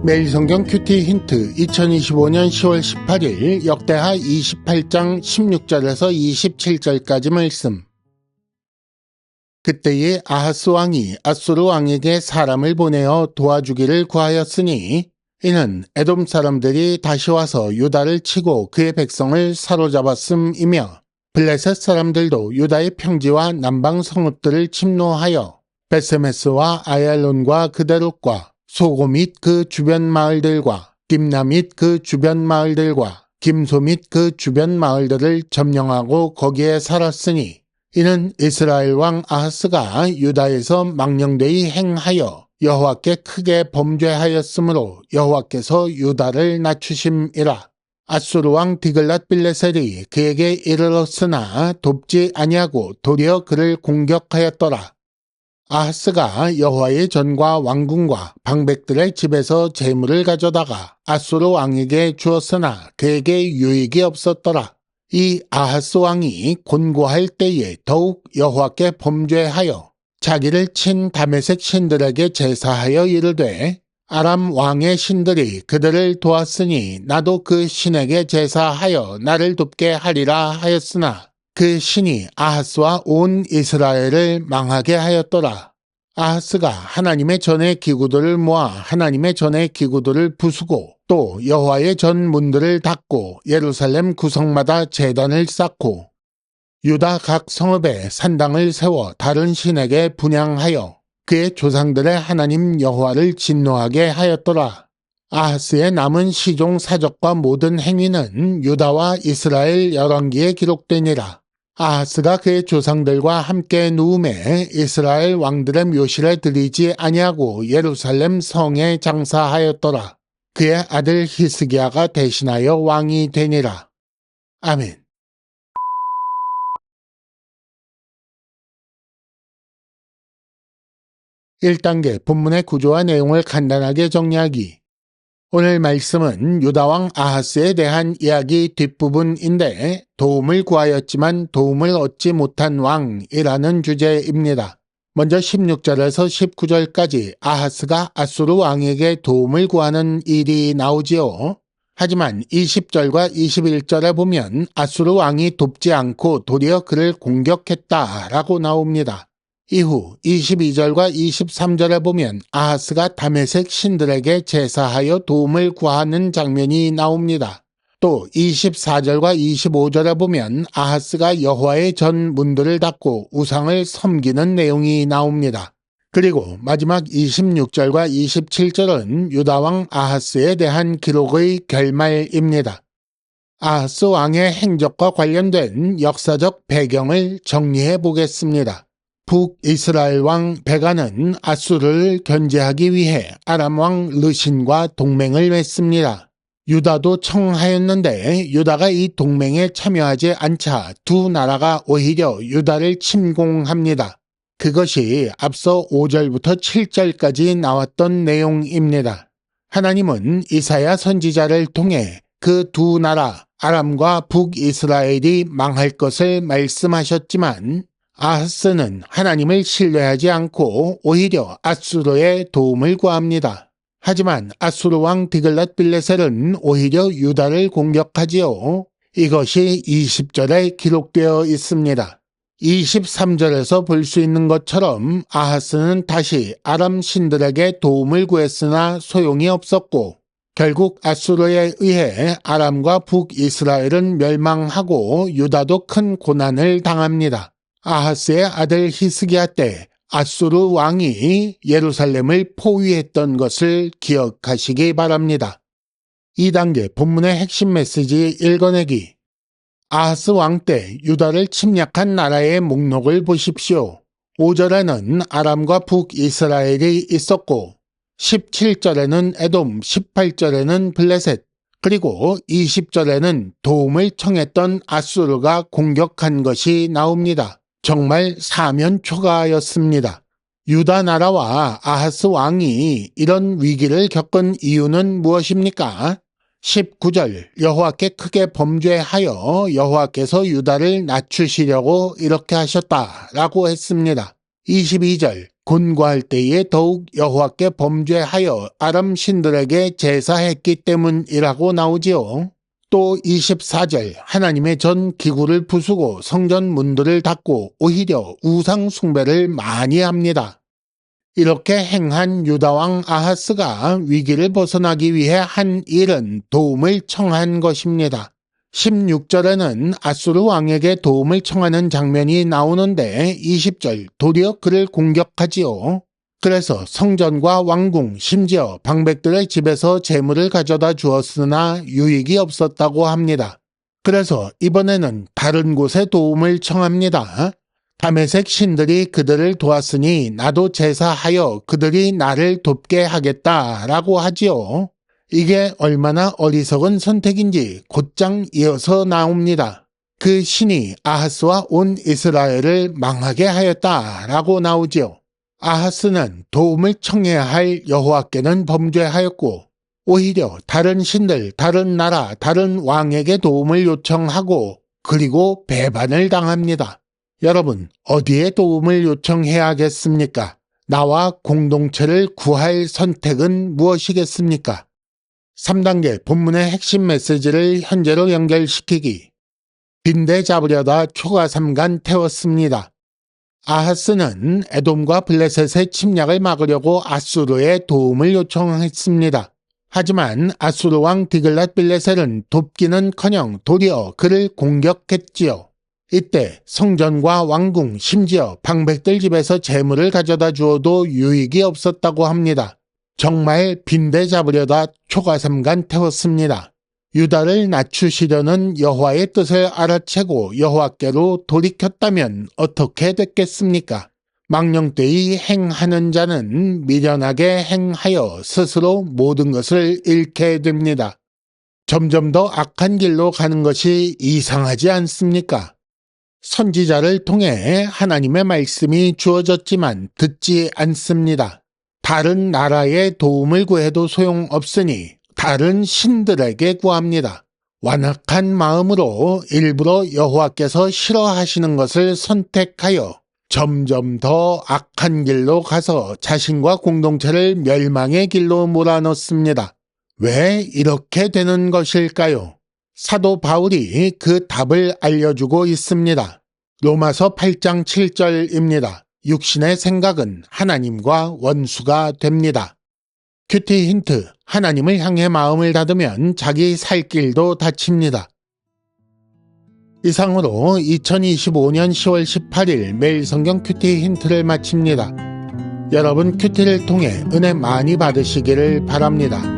매일 성경 큐티 힌트 2025년 10월 18일 역대하 28장 16절에서 27절까지 말씀. 그때에 아하스 왕이 아수르 왕에게 사람을 보내어 도와주기를 구하였으니 이는 에돔 사람들이 다시 와서 유다를 치고 그의 백성을 사로잡았음이며 블레셋 사람들도 유다의 평지와 남방 성읍들을 침노하여 베세메스와 아얄론과 그데롯과 소고 및 그 주변 마을들과 딥나 및 그 주변 마을들과 김소 및 그 주변 마을들을 점령하고 거기에 살았으니 이는 이스라엘 왕 아하스가 유다에서 망령되이 행하여 여호와께 크게 범죄하였으므로 여호와께서 유다를 낮추심이라. 아수르 왕 디글랏빌레셀이 그에게 이르렀으나 돕지 아니하고 도리어 그를 공격하였더라. 아하스가 여호와의 전과 왕궁과 방백들의 집에서 재물을 가져다가 아수르 왕에게 주었으나 그에게 유익이 없었더라. 이 아하스 왕이 곤고할 때에 더욱 여호와께 범죄하여 자기를 친 다메섹 신들에게 제사하여 이르되 아람 왕의 신들이 그들을 도왔으니 나도 그 신에게 제사하여 나를 돕게 하리라 하였으나 그 신이 아하스와 온 이스라엘을 망하게 하였더라. 아하스가 하나님의 전의 기구들을 모아 하나님의 전의 기구들을 부수고 또 여호와의 전 문들을 닫고 예루살렘 구성마다 제단을 쌓고 유다 각 성읍에 산당을 세워 다른 신에게 분향하여 그의 조상들의 하나님 여호와를 진노하게 하였더라. 아하스의 남은 시종 사적과 모든 행위는 유다와 이스라엘 열왕기에 기록되니라. 아하스가 그의 조상들과 함께 누움에 이스라엘 왕들의 묘실에 들이지 아니하고 예루살렘 성에 장사하였더라. 그의 아들 히스기야가 대신하여 왕이 되니라. 아멘. (1단계) 본문의 구조와 내용을 간단하게 정리하기. 오늘 말씀은 유다왕 아하스에 대한 이야기 뒷부분인데 도움을 구하였지만 도움을 얻지 못한 왕이라는 주제입니다. 먼저 16절에서 19절까지 아하스가 아수르 왕에게 도움을 구하는 일이 나오지요. 하지만 20절과 21절에 보면 아수르 왕이 돕지 않고 도리어 그를 공격했다라고 나옵니다. 이후 22절과 23절에 보면 아하스가 다메섹 신들에게 제사하여 도움을 구하는 장면이 나옵니다. 또 24절과 25절에 보면 아하스가 여호와의 전 문들을 닫고 우상을 섬기는 내용이 나옵니다. 그리고 마지막 26절과 27절은 유다왕 아하스에 대한 기록의 결말입니다. 아하스 왕의 행적과 관련된 역사적 배경을 정리해 보겠습니다. 북이스라엘 왕 베가는 아수르를 견제하기 위해 아람 왕 르신과 동맹을 맺습니다. 유다도 청하였는데 유다가 이 동맹에 참여하지 않자 두 나라가 오히려 유다를 침공합니다. 그것이 앞서 5절부터 7절까지 나왔던 내용입니다. 하나님은 이사야 선지자를 통해 그 두 나라 아람과 북이스라엘이 망할 것을 말씀하셨지만 아하스는 하나님을 신뢰하지 않고 오히려 아수르의 도움을 구합니다. 하지만 아수르 왕 디글랏빌레셀은 오히려 유다를 공격하지요. 이것이 20절에 기록되어 있습니다. 23절에서 볼 수 있는 것처럼 아하스는 다시 아람 신들에게 도움을 구했으나 소용이 없었고 결국 아수르에 의해 아람과 북이스라엘은 멸망하고 유다도 큰 고난을 당합니다. 아하스의 아들 히스기야 때 아수르 왕이 예루살렘을 포위했던 것을 기억하시기 바랍니다. 2단계 본문의 핵심 메시지 읽어내기. 아하스 왕 때 유다를 침략한 나라의 목록을 보십시오. 5절에는 아람과 북이스라엘이 있었고 17절에는 에돔, 18절에는 블레셋, 그리고 20절에는 도움을 청했던 아수르가 공격한 것이 나옵니다. 정말 사면초가였습니다. 유다 나라와 아하스 왕이 이런 위기를 겪은 이유는 무엇입니까? 19절 여호와께 크게 범죄하여 여호와께서 유다를 낮추시려고 이렇게 하셨다라고 했습니다. 22절 곤고할 때에 더욱 여호와께 범죄하여 아람 신들에게 제사했기 때문이라고 나오지요. 또 24절 하나님의 전 기구를 부수고 성전 문들을 닫고 오히려 우상 숭배를 많이 합니다. 이렇게 행한 유다왕 아하스가 위기를 벗어나기 위해 한 일은 도움을 청한 것입니다. 16절에는 아수르 왕에게 도움을 청하는 장면이 나오는데 20절 도리어 그를 공격하지요. 그래서 성전과 왕궁 심지어 방백들의 집에서 재물을 가져다 주었으나 유익이 없었다고 합니다. 그래서 이번에는 다른 곳에 도움을 청합니다. 다메섹 신들이 그들을 도왔으니 나도 제사하여 그들이 나를 돕게 하겠다라고 하지요. 이게 얼마나 어리석은 선택인지 곧장 이어서 나옵니다. 그 신이 아하스와 온 이스라엘을 망하게 하였다라고 나오지요. 아하스는 도움을 청해야 할 여호와께는 범죄하였고 오히려 다른 신들, 다른 나라, 다른 왕에게 도움을 요청하고 그리고 배반을 당합니다. 여러분, 어디에 도움을 요청해야겠습니까? 나와 공동체를 구할 선택은 무엇이겠습니까? 3단계 본문의 핵심 메시지를 현재로 연결시키기. 빈대 잡으려다 초가삼간 태웠습니다. 아하스는 에돔과 블레셋의 침략을 막으려고 아수르에 도움을 요청했습니다. 하지만 아수르 왕 디글랏 빌레셀은 돕기는커녕 도리어 그를 공격했지요. 이때 성전과 왕궁 심지어 방백들 집에서 재물을 가져다 주어도 유익이 없었다고 합니다. 정말 빈대 잡으려다 초가삼간 태웠습니다. 유다를 낮추시려는 여호와의 뜻을 알아채고 여호와께로 돌이켰다면 어떻게 됐겠습니까? 망령되이 행하는 자는 미련하게 행하여 스스로 모든 것을 잃게 됩니다. 점점 더 악한 길로 가는 것이 이상하지 않습니까? 선지자를 통해 하나님의 말씀이 주어졌지만 듣지 않습니다. 다른 나라의 도움을 구해도 소용없으니 다른 신들에게 구합니다. 완악한 마음으로 일부러 여호와께서 싫어하시는 것을 선택하여 점점 더 악한 길로 가서 자신과 공동체를 멸망의 길로 몰아넣습니다. 왜 이렇게 되는 것일까요? 사도 바울이 그 답을 알려주고 있습니다. 로마서 8장 7절입니다. 육신의 생각은 하나님과 원수가 됩니다. 큐티 힌트, 하나님을 향해 마음을 닫으면 자기 살 길도 닫힙니다. 이상으로 2025년 10월 18일 매일 성경 큐티 힌트를 마칩니다. 여러분 큐티를 통해 은혜 많이 받으시기를 바랍니다.